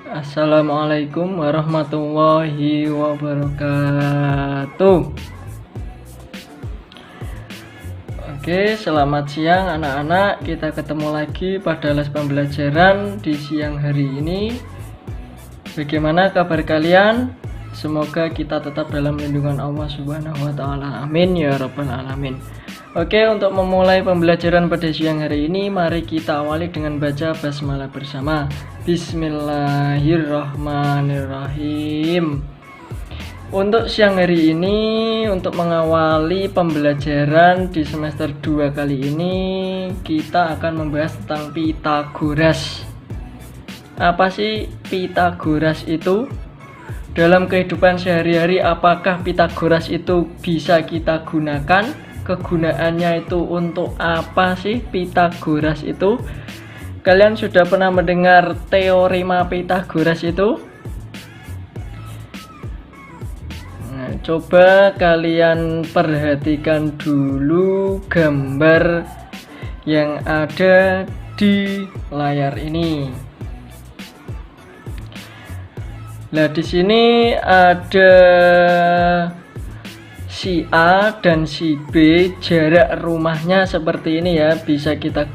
Assalamualaikum warahmatullahi wabarakatuh. Oke, selamat siang anak-anak. Kita ketemu lagi pada les pembelajaran di siang hari ini. Bagaimana kabar kalian? Semoga kita tetap dalam lindungan Allah Subhanahu wa taala. Amin ya rabbal alamin. Oke, untuk memulai pembelajaran pada siang hari ini, mari kita awali dengan baca basmalah bersama. Bismillahirrahmanirrahim. Untuk siang hari ini, untuk mengawali pembelajaran di semester 2 kali ini, kita akan membahas tentang Pythagoras. Apa sih Pythagoras itu? Dalam kehidupan sehari-hari, apakah Pythagoras itu bisa kita gunakan? Kegunaannya itu untuk apa sih Pythagoras itu? Kalian sudah pernah mendengar teorema Pythagoras itu? Nah, coba kalian perhatikan dulu gambar yang ada di layar ini. Nah, di sini ada si A dan si B, jarak rumahnya seperti ini ya, bisa kita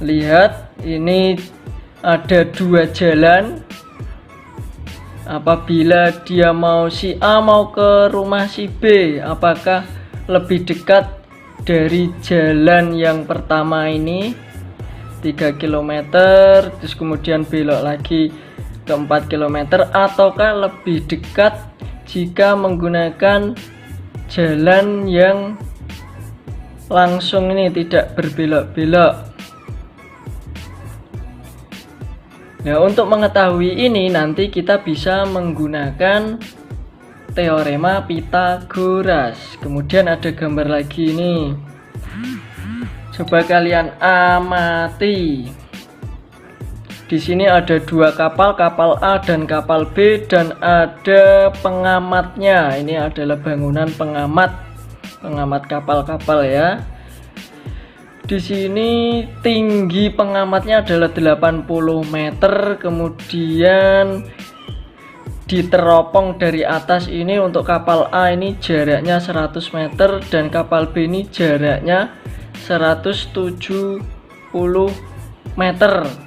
lihat. Ini ada dua jalan. Apabila dia si A mau ke rumah si B, apakah lebih dekat dari jalan yang pertama ini 3 km, terus kemudian belok lagi ke 4 km, ataukah lebih dekat jika menggunakan jalan yang langsung ini, tidak berbelok-belok? Nah, untuk mengetahui ini nanti kita bisa menggunakan teorema Pythagoras. Kemudian ada gambar lagi ini. Coba kalian amati. Di sini ada dua kapal, kapal A dan kapal B, dan ada pengamatnya. Ini adalah bangunan pengamat kapal-kapal ya. Di sini tinggi pengamatnya adalah 80 meter. Kemudian di teropong dari atas ini untuk kapal A ini jaraknya 100 meter dan kapal B ini jaraknya 170 meter.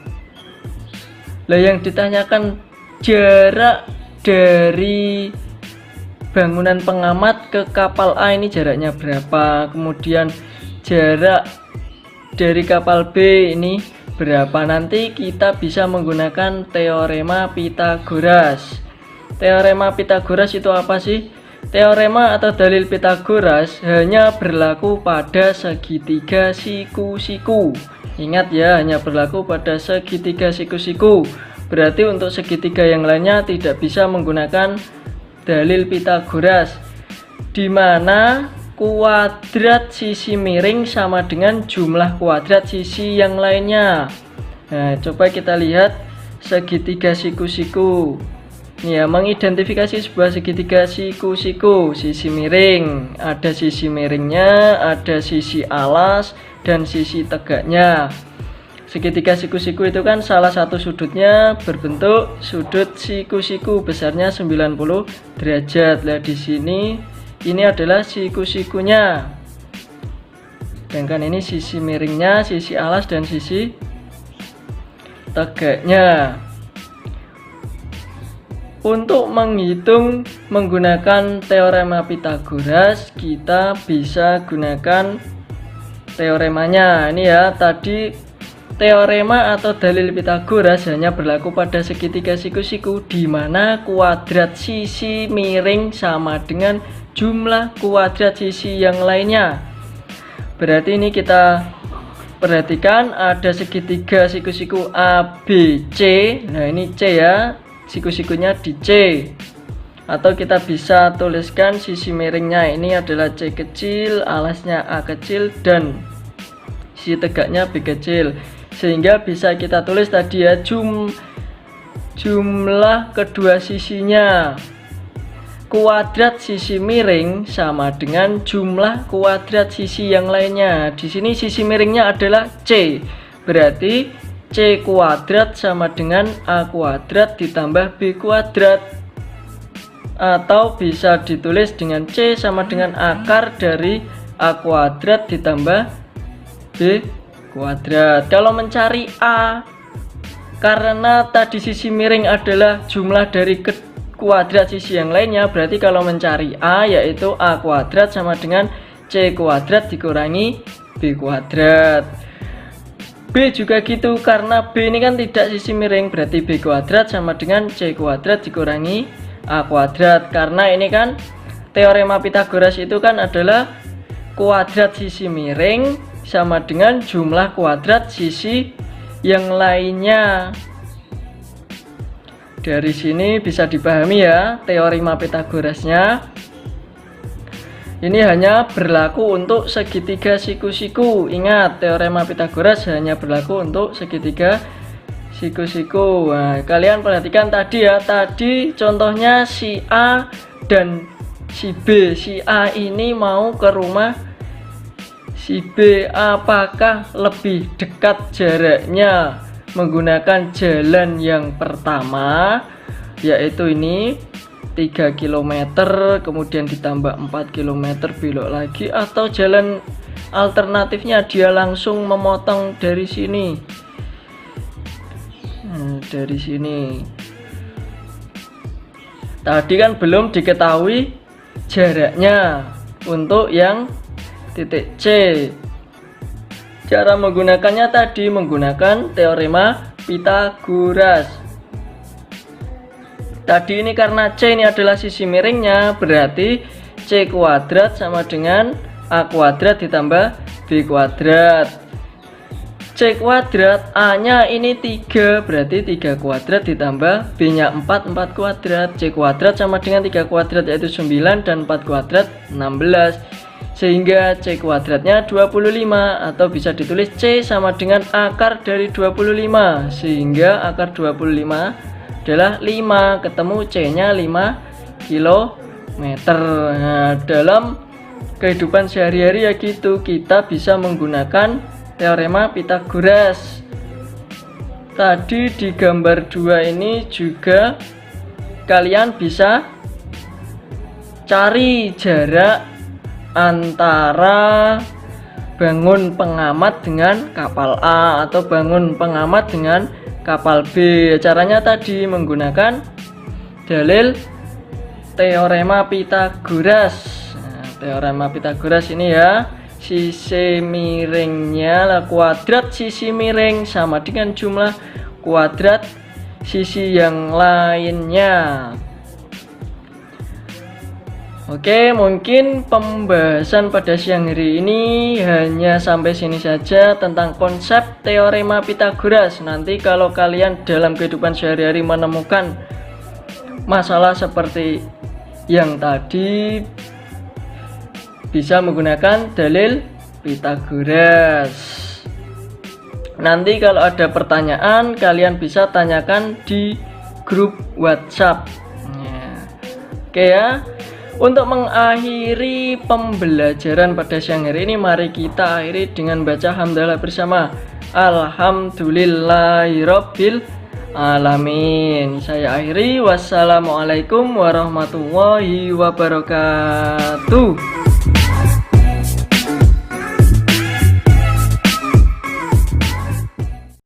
Lah, yang ditanyakan jarak dari bangunan pengamat ke kapal A ini jaraknya berapa, kemudian jarak dari kapal B ini berapa. Nanti kita bisa menggunakan teorema Pythagoras. Teorema Pythagoras itu apa sih? Teorema atau dalil Pythagoras hanya berlaku pada segitiga siku-siku. Ingat ya, hanya berlaku pada segitiga siku-siku. Berarti untuk segitiga yang lainnya tidak bisa menggunakan dalil Pythagoras, di mana kuadrat sisi miring sama dengan jumlah kuadrat sisi yang lainnya. Nah, coba kita lihat segitiga siku-siku. Ya, mengidentifikasi sebuah segitiga siku-siku, sisi miring, ada sisi miringnya, ada sisi alas, dan sisi tegaknya. Segitiga siku-siku itu kan salah satu sudutnya berbentuk sudut siku-siku, besarnya 90 derajat. Nah, di sini ini adalah siku-sikunya. Sedangkan ini sisi miringnya, sisi alas, dan sisi tegaknya. Untuk menghitung menggunakan teorema Pythagoras, kita bisa gunakan teoremanya. Ini ya, tadi teorema atau dalil Pythagoras hanya berlaku pada segitiga siku-siku, di mana kuadrat sisi miring sama dengan jumlah kuadrat sisi yang lainnya. Berarti ini kita perhatikan ada segitiga siku-siku ABC. Nah, ini C ya, siku-sikunya di C. Atau kita bisa tuliskan sisi miringnya ini adalah C kecil, alasnya A kecil, dan sisi tegaknya B kecil. Sehingga bisa kita tulis tadi ya, jumlah kedua sisinya. kuadrat sisi miring sama dengan jumlah kuadrat sisi yang lainnya. Di sini sisi miringnya adalah C. Berarti C kuadrat sama dengan A kuadrat ditambah B kuadrat. Atau bisa ditulis dengan C sama dengan akar dari A kuadrat ditambah B kuadrat. Kalau mencari A, karena tadi sisi miring adalah jumlah dari kuadrat sisi yang lainnya, berarti kalau mencari A yaitu A kuadrat sama dengan C kuadrat dikurangi B kuadrat. B juga gitu, karena B ini kan tidak sisi miring, berarti B kuadrat sama dengan C kuadrat dikurangi A kuadrat. Karena ini kan teorema Pitagoras itu kan adalah kuadrat sisi miring sama dengan jumlah kuadrat sisi yang lainnya. Dari sini bisa dipahami ya teorema Pitagorasnya. Ini hanya berlaku untuk segitiga siku-siku. Ingat, teorema Pitagoras hanya berlaku untuk segitiga siku-siku. Nah, kalian perhatikan tadi ya. Tadi contohnya si A dan si B. Si A ini mau ke rumah si B. Apakah lebih dekat jaraknya menggunakan jalan yang pertama, yaitu ini 3 km kemudian ditambah 4 km belok lagi, atau jalan alternatifnya dia langsung memotong dari sini. Dari sini tadi kan belum diketahui jaraknya untuk yang titik C. Cara menggunakannya tadi menggunakan teorema Pitagoras. Tadi ini karena C ini adalah sisi miringnya, berarti C kuadrat sama dengan A kuadrat ditambah B kuadrat. C kuadrat, A nya ini 3, berarti 3 kuadrat ditambah B nya 4 kuadrat. C kuadrat sama dengan 3 kuadrat yaitu 9 dan 4 kuadrat 16. Sehingga C kuadratnya 25, atau bisa ditulis C sama dengan akar dari 25. Sehingga akar 25 adalah 5, ketemu C nya 5 km. Nah, dalam kehidupan sehari-hari ya gitu, kita bisa menggunakan teorema Pitagoras. Tadi di gambar 2 ini juga kalian bisa cari jarak antara bangun pengamat dengan kapal A atau bangun pengamat dengan kapal B. Caranya tadi menggunakan dalil teorema Pitagoras. Nah, teorema Pitagoras ini ya, sisi miringnya lah kuadrat sisi miring sama dengan jumlah kuadrat sisi yang lainnya. Oke, mungkin pembahasan pada siang hari ini hanya sampai sini saja tentang konsep teorema Pitagoras. Nanti kalau kalian dalam kehidupan sehari-hari menemukan masalah seperti yang tadi, bisa menggunakan dalil Pitagoras. Nanti kalau ada pertanyaan, kalian bisa tanyakan di grup WhatsApp. Oke ya. Untuk mengakhiri pembelajaran pada siang hari ini, mari kita akhiri dengan baca hamdalah bersama. Alhamdulillahirabbil alamin. Saya akhiri. Wassalamualaikum warahmatullahi wabarakatuh.